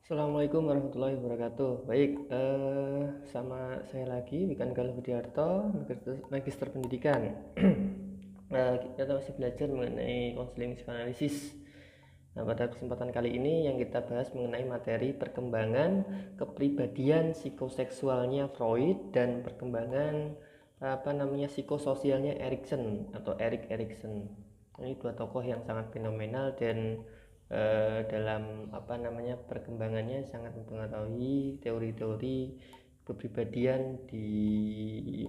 Assalamualaikum warahmatullahi wabarakatuh. Baik, sama saya lagi Wikan Galuh Budiarto, Magister Pendidikan. Kita masih belajar mengenai konseling psikoanalisis. Nah, pada kesempatan kali ini yang kita bahas mengenai materi perkembangan kepribadian psikoseksualnya Freud dan perkembangan psikososialnya Erikson atau Erik Erikson. Ini dua tokoh yang sangat fenomenal dan dalam perkembangannya sangat mempengaruhi teori-teori kepribadian di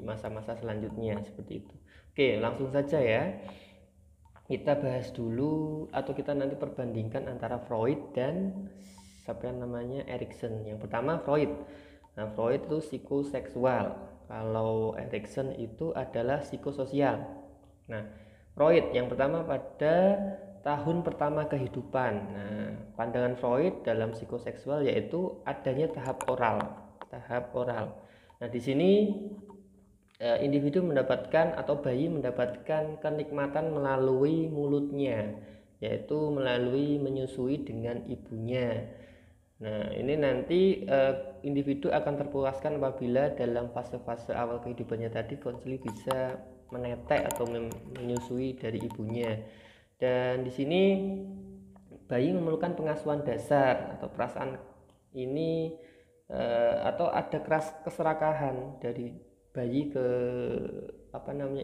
masa-masa selanjutnya seperti itu. Oke, langsung saja ya. Kita bahas dulu atau kita nanti perbandingkan antara Freud dan Erikson. Yang pertama Freud. Nah, Freud itu psikoseksual. Kalau Erikson itu adalah psikososial. Nah, Freud yang pertama pada tahun pertama kehidupan. Nah, pandangan Freud dalam psikoseksual yaitu adanya tahap oral. Nah, di sini individu mendapatkan atau bayi mendapatkan kenikmatan melalui mulutnya, yaitu melalui menyusui dengan ibunya. Nah, ini nanti individu akan terpuaskan apabila dalam fase-fase awal kehidupannya tadi konsili bisa menetek atau menyusui dari ibunya. Dan di sini bayi memerlukan pengasuhan dasar atau perasaan ini atau ada keserakahan dari bayi ke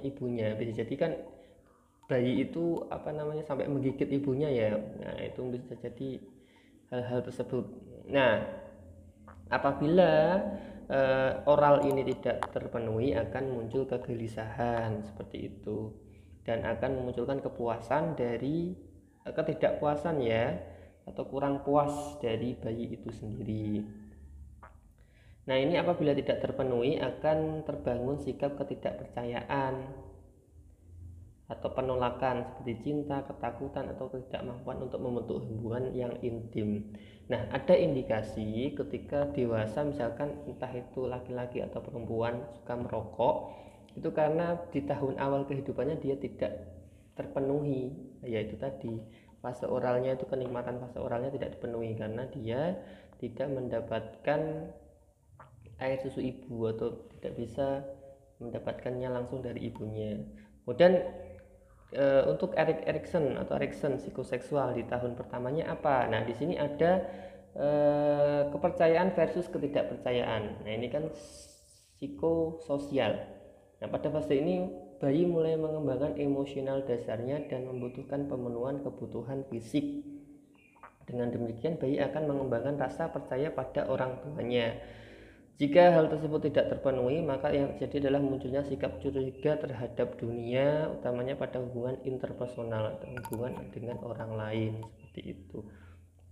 ibunya. Bisa jadi kan bayi itu sampai menggigit ibunya ya. Nah, itu bisa jadi hal-hal tersebut. Nah, apabila oral ini tidak terpenuhi akan muncul kegelisahan seperti itu dan akan memunculkan kepuasan dari ketidakpuasan ya atau kurang puas dari bayi itu sendiri. Nah, ini apabila tidak terpenuhi akan terbangun sikap ketidakpercayaan atau penolakan seperti cinta, ketakutan atau ketidakmampuan untuk membentuk hubungan yang intim. Nah, ada indikasi ketika dewasa misalkan entah itu laki-laki atau perempuan suka merokok itu karena di tahun awal kehidupannya dia tidak terpenuhi, yaitu tadi fase oralnya itu kenikmatan fase oralnya tidak dipenuhi karena dia tidak mendapatkan air susu ibu atau tidak bisa mendapatkannya langsung dari ibunya. Kemudian untuk Erik Erikson atau Erikson psikoseksual di tahun pertamanya apa? Nah, di sini ada kepercayaan versus ketidakpercayaan. Nah, ini kan psikososial. Nah, pada fase ini bayi mulai mengembangkan emosional dasarnya dan membutuhkan pemenuhan kebutuhan fisik. Dengan demikian bayi akan mengembangkan rasa percaya pada orang tuanya. Jika hal tersebut tidak terpenuhi, maka yang terjadi adalah munculnya sikap curiga terhadap dunia, utamanya pada hubungan interpersonal atau hubungan dengan orang lain seperti itu.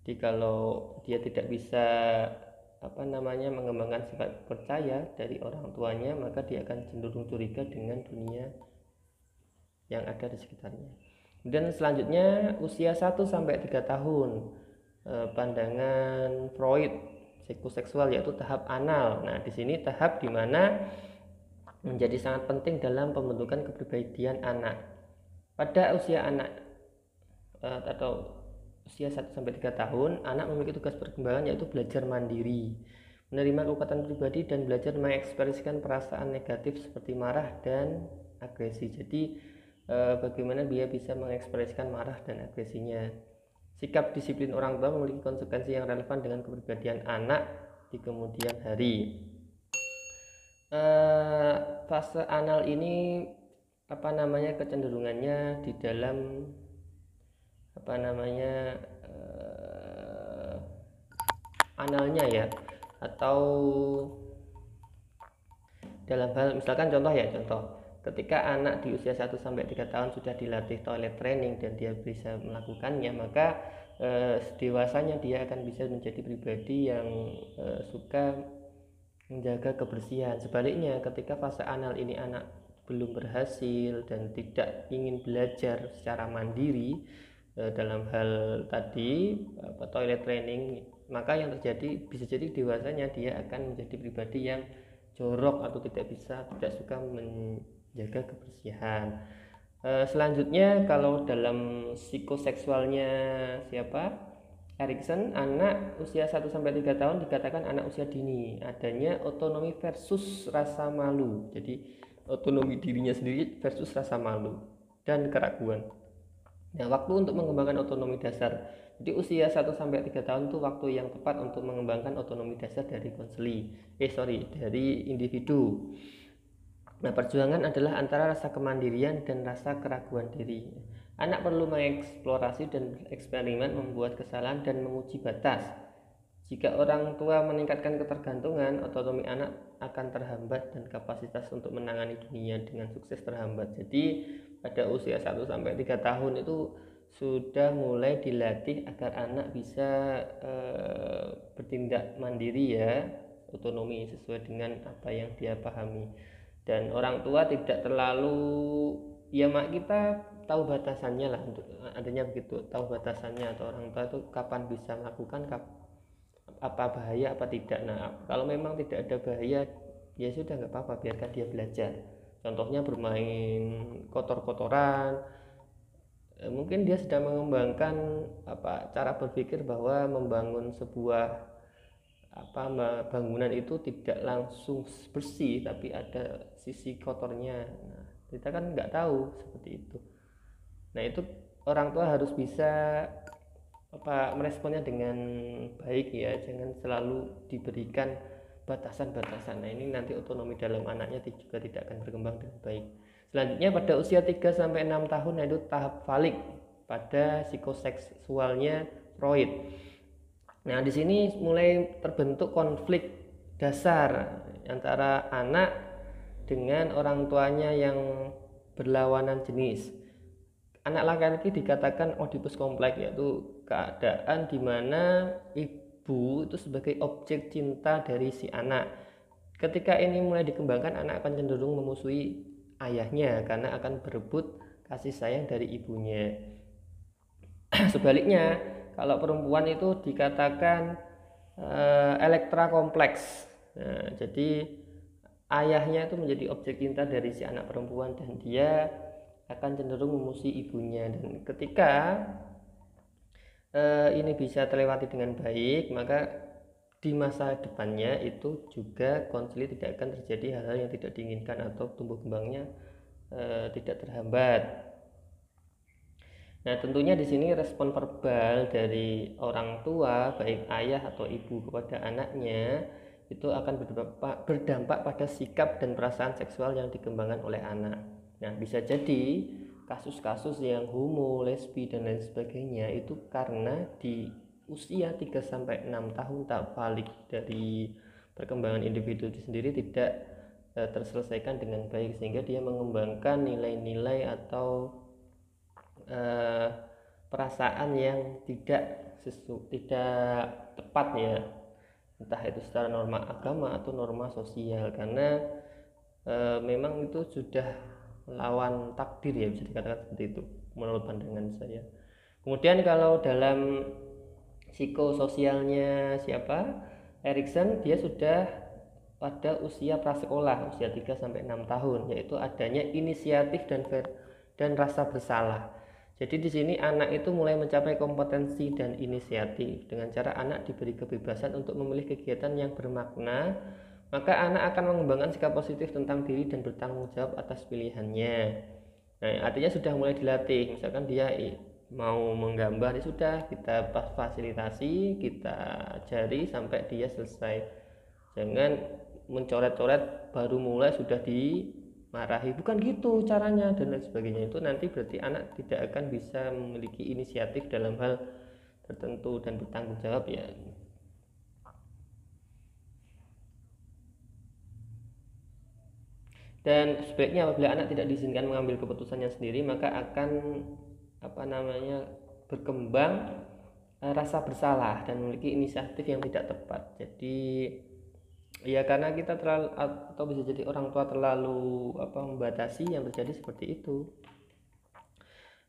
Jadi kalau dia tidak bisa mengembangkan sifat percaya dari orang tuanya, maka dia akan cenderung curiga dengan dunia yang ada di sekitarnya. Dan selanjutnya usia 1 sampai 3 tahun. Pandangan Freud psikoseksual yaitu tahap anal. Nah, di sini tahap di mana menjadi sangat penting dalam pembentukan kepribadian anak. Pada usia anak atau usia 1 sampai 3 tahun, anak memiliki tugas perkembangan yaitu belajar mandiri, menerima kekuatan pribadi dan belajar mengekspresikan perasaan negatif seperti marah dan agresi. Jadi bagaimana dia bisa mengekspresikan marah dan agresinya. Sikap disiplin orang tua memiliki konsekuensi yang relevan dengan kepribadian anak di kemudian hari. Fase anal ini kecenderungannya di dalam analnya ya, atau dalam hal misalkan contoh ketika anak di usia 1 sampai 3 tahun sudah dilatih toilet training dan dia bisa melakukannya, maka dewasanya dia akan bisa menjadi pribadi yang suka menjaga kebersihan. Sebaliknya ketika fase anal ini anak belum berhasil dan tidak ingin belajar secara mandiri dalam hal tadi toilet training, maka yang terjadi bisa jadi dewasanya dia akan menjadi pribadi yang jorok atau tidak suka menjaga kebersihan. Selanjutnya kalau dalam psikoseksualnya Erikson, anak usia 1-3 tahun dikatakan anak usia dini. Adanya otonomi versus rasa malu. Jadi otonomi dirinya sendiri versus rasa malu dan keraguan. Nah, waktu untuk mengembangkan otonomi dasar. Jadi usia 1-3 tahun itu waktu yang tepat untuk mengembangkan otonomi dasar dari dari individu. Nah, perjuangan adalah antara rasa kemandirian dan rasa keraguan diri. Anak perlu mengeksplorasi dan eksperimen, membuat kesalahan dan menguji batas. Jika orang tua meningkatkan ketergantungan, otonomi anak akan terhambat dan kapasitas untuk menangani dunia dengan sukses terhambat. Jadi pada usia 1-3 tahun itu sudah mulai dilatih agar anak bisa bertindak mandiri ya, otonomi sesuai dengan apa yang dia pahami. Dan orang tua tidak terlalu, ya mak kita tahu batasannya lah, untuk adanya begitu, tahu batasannya, atau orang tua itu kapan bisa melakukan, apa bahaya apa tidak. Nah, kalau memang tidak ada bahaya ya sudah, nggak apa-apa, biarkan dia belajar. Contohnya bermain kotor-kotoran, mungkin dia sedang mengembangkan cara berpikir bahwa membangun sebuah bangunan itu tidak langsung bersih tapi ada sisi kotornya. Nah, kita kan nggak tahu seperti itu. Nah, itu orang tua harus bisa meresponnya dengan baik ya, jangan selalu diberikan batasan-batasan. Nah, ini nanti otonomi dalam anaknya juga tidak akan berkembang dengan baik. Selanjutnya pada usia 3-6 tahun, yaitu tahap falik pada psikoseksualnya Freud. Nah, di sini mulai terbentuk konflik dasar antara anak dengan orang tuanya yang berlawanan jenis. Anak laki-laki dikatakan Oedipus kompleks, yaitu keadaan di mana ibu itu sebagai objek cinta dari si anak. Ketika ini mulai dikembangkan, anak akan cenderung memusuhi ayahnya karena akan berebut kasih sayang dari ibunya. Sebaliknya, kalau perempuan itu dikatakan Elektra kompleks. Nah, jadi ayahnya itu menjadi objek cinta dari si anak perempuan dan dia akan cenderung memusuhi ibunya. Dan ketika ini bisa terlewati dengan baik, maka di masa depannya itu juga konflik tidak akan terjadi hal-hal yang tidak diinginkan atau tumbuh kembangnya tidak terhambat. Nah, tentunya di sini respon verbal dari orang tua, baik ayah atau ibu, kepada anaknya itu akan berdampak pada sikap dan perasaan seksual yang dikembangkan oleh anak. Nah, bisa jadi kasus-kasus yang homo, lesbi dan lain sebagainya itu karena di usia 3-6 tahun tahap balik dari perkembangan individu itu sendiri tidak terselesaikan dengan baik, sehingga dia mengembangkan nilai-nilai atau perasaan yang tidak tepat ya, entah itu secara norma agama atau norma sosial, karena memang itu sudah melawan takdir ya, bisa dikatakan seperti itu menurut pandangan saya. Kemudian kalau dalam psikososialnya Erikson, dia sudah pada usia prasekolah, usia 3-6 tahun, yaitu adanya inisiatif dan rasa bersalah. Jadi di sini anak itu mulai mencapai kompetensi dan inisiatif dengan cara anak diberi kebebasan untuk memilih kegiatan yang bermakna, maka anak akan mengembangkan sikap positif tentang diri dan bertanggung jawab atas pilihannya. Nah, artinya sudah mulai dilatih. Misalkan dia mau menggambar, ya sudah kita fasilitasi, kita ajari sampai dia selesai. Jangan mencoret-coret baru mulai sudah marahi, bukan gitu caranya dan lain sebagainya. Itu nanti berarti anak tidak akan bisa memiliki inisiatif dalam hal tertentu dan bertanggung jawab ya. Dan sebaiknya apabila anak tidak diizinkan mengambil keputusannya sendiri, maka akan berkembang rasa bersalah dan memiliki inisiatif yang tidak tepat. Jadi ya karena kita terlalu, atau bisa jadi orang tua terlalu membatasi, yang terjadi seperti itu.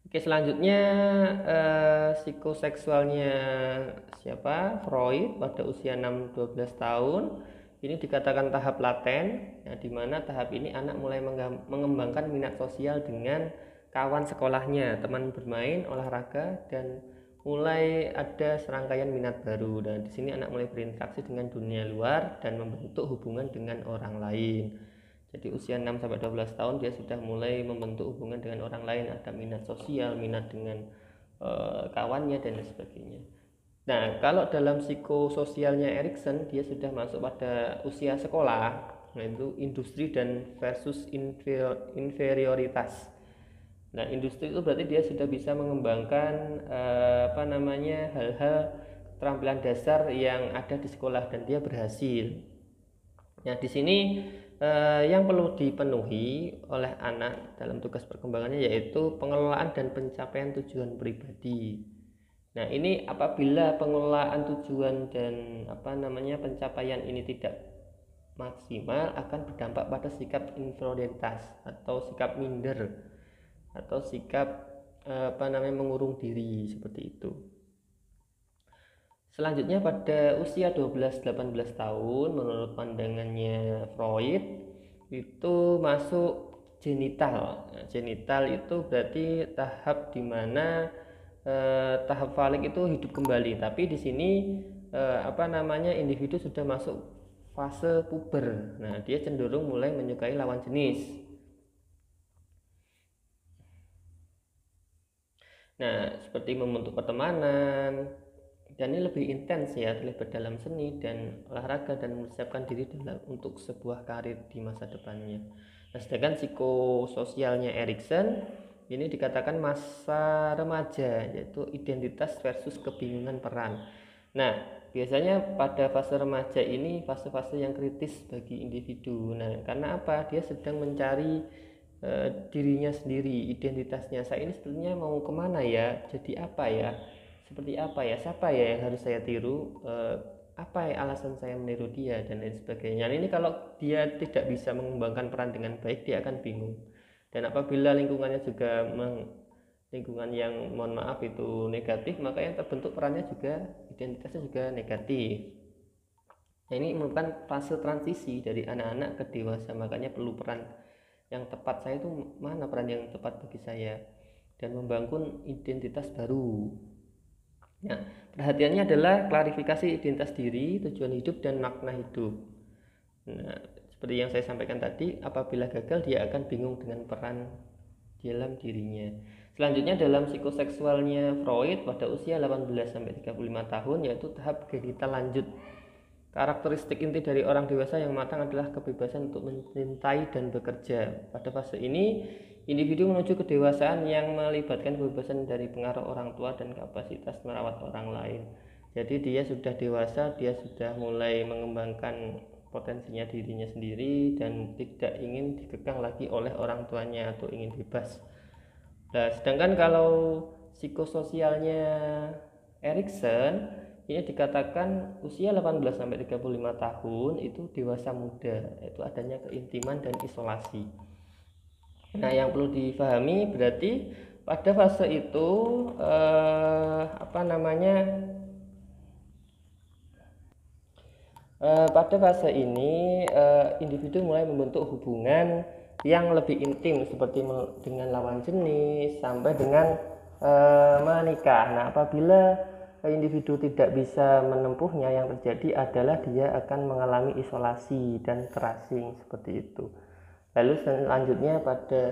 Oke, selanjutnya psikoseksualnya Freud pada usia 6-12 tahun. Ini dikatakan tahap laten, di mana tahap ini anak mulai mengembangkan minat sosial dengan kawan sekolahnya, teman bermain, olahraga, dan mulai ada serangkaian minat baru, dan di sini anak mulai berinteraksi dengan dunia luar dan membentuk hubungan dengan orang lain. Jadi usia 6 sampai 12 tahun dia sudah mulai membentuk hubungan dengan orang lain, ada minat sosial, minat dengan kawannya dan lain sebagainya. Nah, kalau dalam psikososialnya Erikson, dia sudah masuk pada usia sekolah, yaitu industri dan versus inferioritas. Nah, industri itu berarti dia sudah bisa mengembangkan hal-hal keterampilan dasar yang ada di sekolah dan dia berhasil. Nah, di sini yang perlu dipenuhi oleh anak dalam tugas perkembangannya yaitu pengelolaan dan pencapaian tujuan pribadi. Nah, ini apabila pengelolaan tujuan dan pencapaian ini tidak maksimal akan berdampak pada sikap inferioritas atau sikap minder atau sikap mengurung diri seperti itu. Selanjutnya pada usia 12-18 tahun menurut pandangannya Freud itu masuk genital. Nah, genital itu berarti tahap dimana tahap falik itu hidup kembali, tapi di sini individu sudah masuk fase puber. Nah, dia cenderung mulai menyukai lawan jenis. Nah, seperti membentuk pertemanan, dan ini lebih intens ya, terlibat dalam seni dan olahraga dan mempersiapkan diri untuk sebuah karir di masa depannya. Nah, sedangkan psikososialnya Erikson ini dikatakan masa remaja, yaitu identitas versus kebingungan peran. Nah, biasanya pada fase remaja ini fase-fase yang kritis bagi individu. Nah, karena apa? Dia sedang mencari dirinya sendiri, identitasnya. Saya ini sebetulnya mau kemana ya? Jadi apa ya? Seperti apa ya? Siapa ya yang harus saya tiru? Apa ya alasan saya meniru dia dan lain sebagainya. Nah, ini kalau dia tidak bisa mengembangkan peran dengan baik, dia akan bingung. Dan apabila lingkungannya juga lingkungan yang mohon maaf itu negatif, maka yang terbentuk perannya juga identitasnya juga negatif. Nah, ini merupakan fase transisi dari anak-anak ke dewasa, makanya perlu peran yang tepat. Saya itu mana peran yang tepat bagi saya, dan membangun identitas baru. Nah, perhatiannya adalah klarifikasi identitas diri, tujuan hidup, dan makna hidup. Nah, seperti yang saya sampaikan tadi, apabila gagal dia akan bingung dengan peran dalam dirinya. Selanjutnya dalam psikoseksualnya Freud pada usia 18-35 tahun yaitu tahap genital lanjut. Karakteristik inti dari orang dewasa yang matang adalah kebebasan untuk mencintai dan bekerja. Pada fase ini, individu menuju kedewasaan yang melibatkan kebebasan dari pengaruh orang tua dan kapasitas merawat orang lain. Jadi dia sudah dewasa, dia sudah mulai mengembangkan potensinya dirinya sendiri dan tidak ingin dikekang lagi oleh orang tuanya atau ingin bebas. Nah, sedangkan kalau psikososialnya Erikson ini dikatakan usia 18-35 tahun itu dewasa muda, itu adanya keintiman dan isolasi. Nah, yang perlu difahami berarti pada fase itu pada fase ini individu mulai membentuk hubungan yang lebih intim seperti dengan lawan jenis sampai dengan menikah. Nah, apabila individu tidak bisa menempuhnya, yang terjadi adalah dia akan mengalami isolasi dan terasing seperti itu. Lalu selanjutnya pada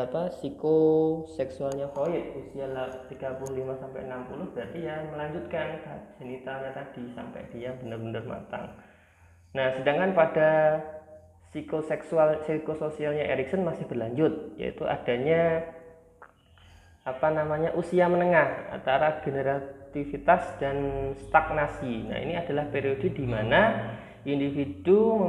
psikoseksualnya Freud usia 35-60 berarti ya melanjutkan genitalnya tadi sampai dia benar-benar matang. Nah, sedangkan pada psikososialnya Erikson masih berlanjut, yaitu adanya usia menengah antara generativitas dan stagnasi. Nah, ini adalah periode di mana individu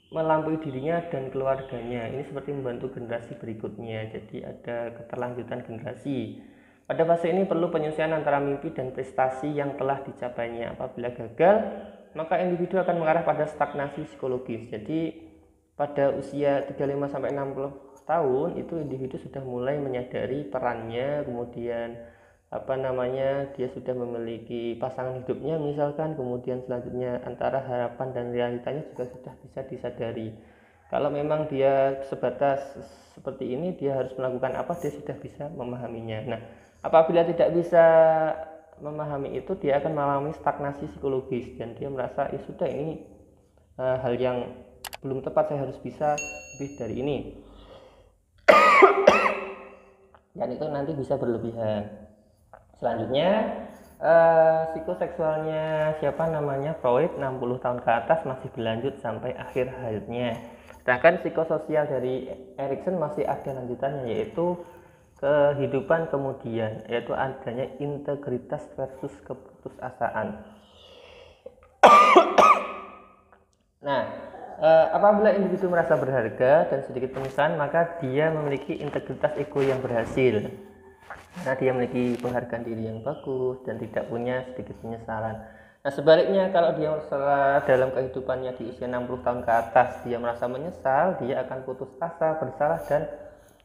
melampaui dirinya dan keluarganya. Ini seperti membantu generasi berikutnya. Jadi ada keterlanjutan generasi. Pada fase ini perlu penyesuaian antara mimpi dan prestasi yang telah dicapainya. Apabila gagal, maka individu akan mengarah pada stagnasi psikologis. Jadi pada usia 35-60 tahun itu individu sudah mulai menyadari perannya, kemudian dia sudah memiliki pasangan hidupnya misalkan, kemudian selanjutnya antara harapan dan realitanya juga sudah bisa disadari. Kalau memang dia sebatas seperti ini, dia harus melakukan apa, dia sudah bisa memahaminya. Nah, Apabila tidak bisa memahami itu, dia akan mengalami stagnasi psikologis dan dia merasa ya sudah ini hal yang belum tepat, saya harus bisa lebih dari ini, dan itu nanti bisa berlebihan. Selanjutnya psikoseksualnya siapa namanya Freud 60 tahun ke atas masih berlanjut sampai akhir hayatnya. Sedangkan psikososial dari Erikson masih ada lanjutannya, yaitu kehidupan kemudian, yaitu adanya integritas versus keputusasaan. Nah, apabila individu merasa berharga dan sedikit penyesalan, maka dia memiliki integritas ego yang berhasil. Karena dia memiliki penghargaan diri yang bagus dan tidak punya sedikit penyesalan. Nah, sebaliknya kalau dia dalam kehidupannya di usia 60 tahun ke atas, dia merasa menyesal, dia akan putus asa, bersalah, dan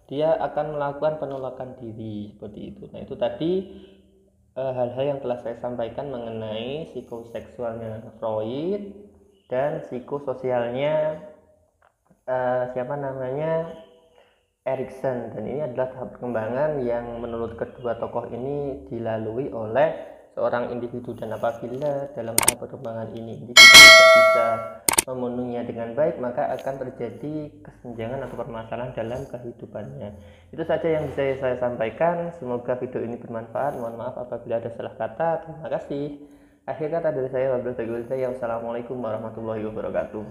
dia akan melakukan penolakan diri seperti itu. Nah, itu tadi hal-hal yang telah saya sampaikan mengenai psikoseksualnya Freud dan psikososialnya siapa namanya Erikson. Dan ini adalah tahap perkembangan yang menurut kedua tokoh ini dilalui oleh seorang individu, dan apabila dalam tahap perkembangan ini individu tidak bisa memenuhinya dengan baik, maka akan terjadi kesenjangan atau permasalahan dalam kehidupannya. Itu saja yang bisa saya sampaikan. Semoga video ini bermanfaat. Mohon maaf apabila ada salah kata. Terima kasih. Akhir kata dari saya, wabillahi taufiq. Wassalamualaikum warahmatullahi wabarakatuh.